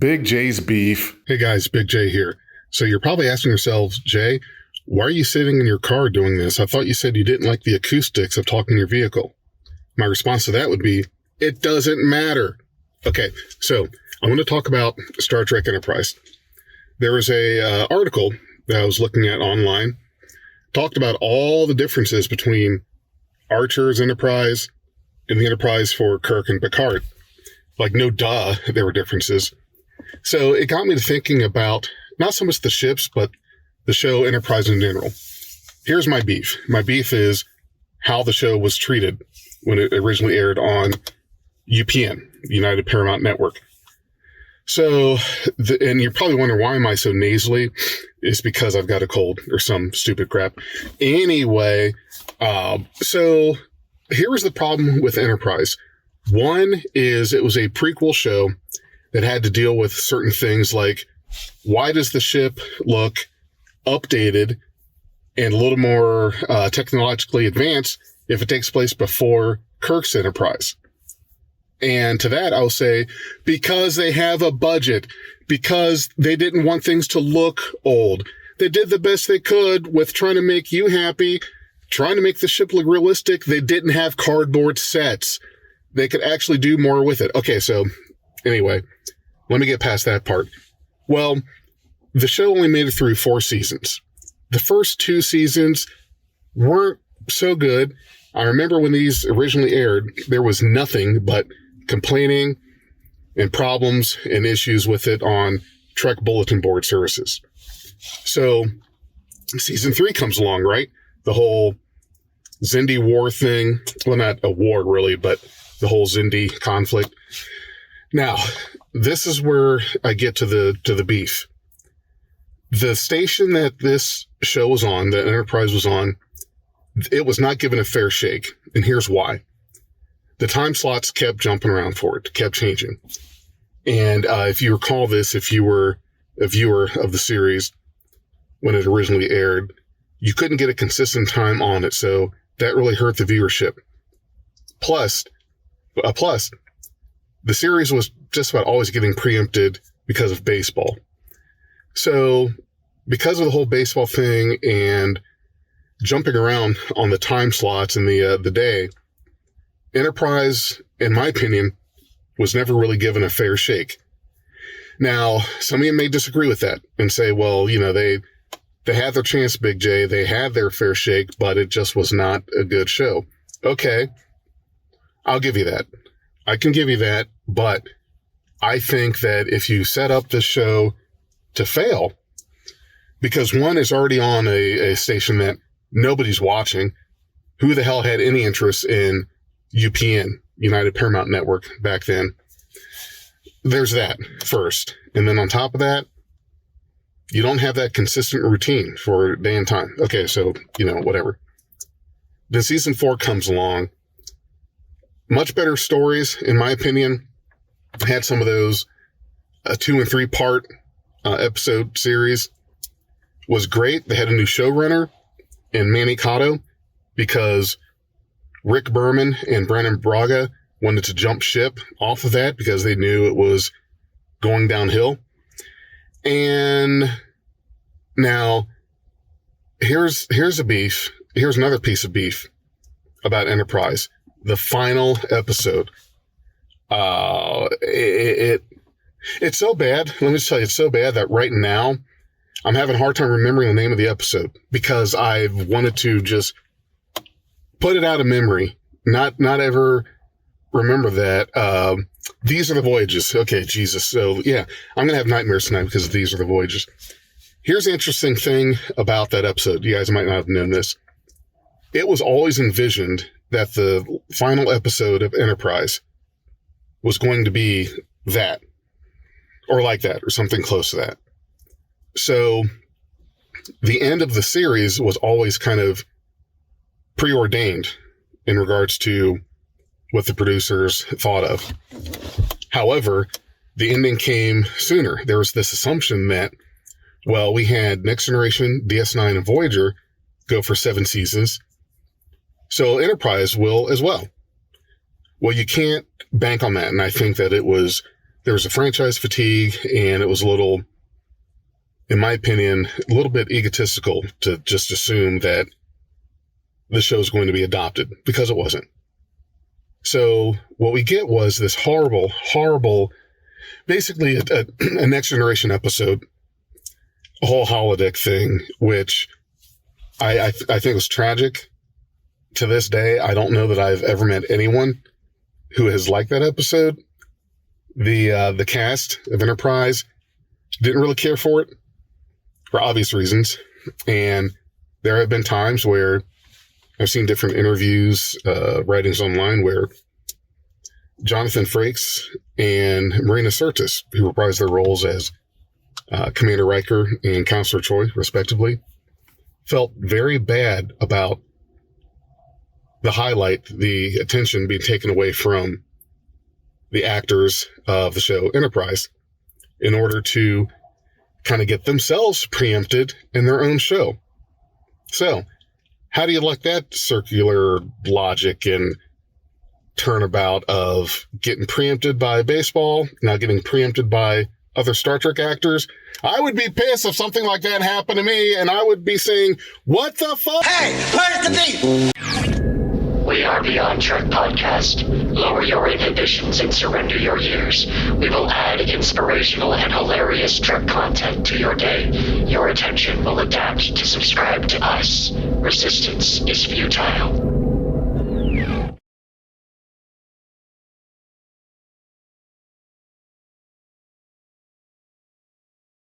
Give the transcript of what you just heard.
Big J's beef. Hey guys, Big J here. So you're probably asking yourselves, Jay, why are you sitting in your car doing this? I thought you said you didn't like the acoustics of talking in your vehicle. My response to that would be, it doesn't matter. Okay, so I want to talk about Star Trek Enterprise. There was a article that I was looking at online, talked about all the differences between Archer's Enterprise and the Enterprise for Kirk and Picard. Like, no duh, there were differences. So it got me to thinking about not so much the ships, but the show Enterprise in general. Here's my beef. My beef is how the show was treated when it originally aired on UPN, United Paramount Network. So, and you're probably wondering, why am I so nasally? It's because I've got a cold or some stupid crap. Anyway, so here was the problem with Enterprise. One is it was a prequel show that had to deal with certain things like, why does the ship look updated and a little more technologically advanced if it takes place before Kirk's Enterprise? And to that, I'll say, because they have a budget, because they didn't want things to look old. They did the best they could with trying to make you happy, trying to make the ship look realistic. They didn't have cardboard sets. They could actually do more with it. Okay, so anyway, let me get past that part. Well, the show only made it through 4 seasons. The first 2 seasons weren't so good. I remember when these originally aired, there was nothing but complaining and problems and issues with it on Trek bulletin board services. So season 3 comes along, right? The whole Xindi war thing. Well, not a war really, but the whole Xindi conflict. Now, this is where I get to the beef. The station that this show was on, that Enterprise was on, it was not given a fair shake. And here's why. The time slots kept jumping around for it, kept changing. And if you recall this, if you were a viewer of the series when it originally aired, you couldn't get a consistent time on it. So that really hurt the viewership. Plus, the series was just about always getting preempted because of baseball. So because of the whole baseball thing and jumping around on the time slots in the day, Enterprise, in my opinion, was never really given a fair shake. Now, some of you may disagree with that and say, well, you know, they had their chance, Big J. They had their fair shake, but it just was not a good show. Okay, I'll give you that. I can give you that, but I think that if you set up the show to fail, because one is already on a station that nobody's watching, who the hell had any interest in UPN, United Paramount Network, back then? There's that first. And then on top of that, you don't have that consistent routine for day and time. Okay, so, you know, whatever. Then season 4 comes along. Much better stories, in my opinion. Had some of those 2 and 3 part episode series. Was great. They had a new showrunner in Manny Cotto because Rick Berman and Brandon Braga wanted to jump ship off of that because they knew it was going downhill. And now here's a beef. Here's another piece of beef about Enterprise. The final episode. It's so bad. Let me just tell you, it's so bad that right now I'm having a hard time remembering the name of the episode because I've wanted to just put it out of memory, not ever remember that. These Are the Voyages. Okay, Jesus. So yeah, I'm going to have nightmares tonight because of These Are the Voyages. Here's the interesting thing about that episode. You guys might not have known this. It was always envisioned that the final episode of Enterprise was going to be that, or like that, or something close to that. So the end of the series was always kind of preordained in regards to what the producers thought of. However, the ending came sooner. There was this assumption that, well, we had Next Generation, DS9, and Voyager go for 7 seasons, so Enterprise will as well. Well, you can't bank on that, and I think that there was a franchise fatigue, and it was a little, in my opinion, a little bit egotistical to just assume that the show is going to be adopted, because it wasn't. So what we get was this horrible, basically a Next Generation episode, a whole holodeck thing, which I think was tragic. To this day, I don't know that I've ever met anyone who has liked that episode. The cast of Enterprise didn't really care for it for obvious reasons. And there have been times where I've seen different interviews, writings online where Jonathan Frakes and Marina Sirtis, who reprised their roles as Commander Riker and Counselor Troy, respectively, felt very bad about the attention being taken away from the actors of the show Enterprise in order to kind of get themselves preempted in their own show. So, how do you like that circular logic and turnabout of getting preempted by baseball, now getting preempted by other Star Trek actors? I would be pissed if something like that happened to me, and I would be saying, what the fuck? Hey, where's the beat? We are Beyond Trek Podcast. Lower your inhibitions and surrender your years. We will add inspirational and hilarious Trek content to your day. Your attention will adapt to subscribe to us. Resistance is futile.